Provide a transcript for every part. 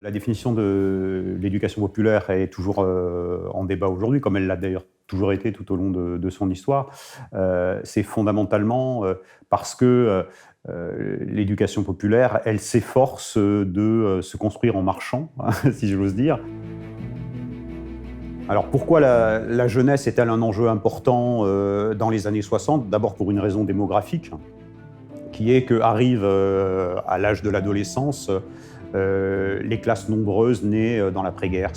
La définition de l'éducation populaire est toujours en débat aujourd'hui, comme elle l'a d'ailleurs toujours été tout au long de son histoire. C'est fondamentalement parce que l'éducation populaire, elle s'efforce de se construire en marchant, si j'ose dire. Alors pourquoi la jeunesse est-elle un enjeu important dans les années 60? D'abord pour une raison démographique, qui est qu'arrive à l'âge de l'adolescence les classes nombreuses nées dans l'après-guerre,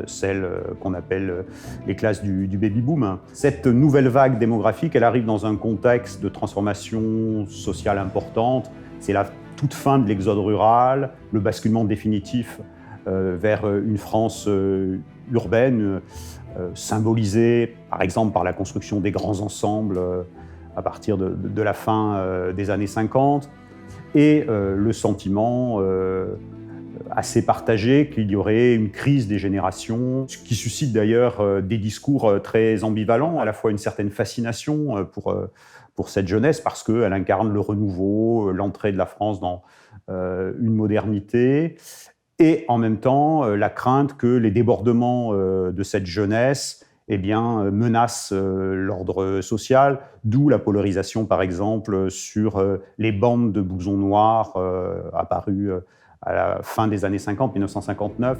celles qu'on appelle les classes du baby-boom. Cette nouvelle vague démographique, elle arrive dans un contexte de transformation sociale importante. C'est la toute fin de l'exode rural, le basculement définitif vers une France urbaine, symbolisée par exemple par la construction des grands ensembles à partir de la fin des années 50, et le sentiment assez partagé qu'il y aurait une crise des générations, ce qui suscite d'ailleurs des discours très ambivalents, à la fois une certaine fascination pour cette jeunesse parce qu'elle incarne le renouveau, l'entrée de la France dans une modernité, et en même temps la crainte que les débordements de cette jeunesse menacent l'ordre social, d'où la polarisation par exemple sur les bandes de blousons noirs apparues à la fin des années 50, 1959.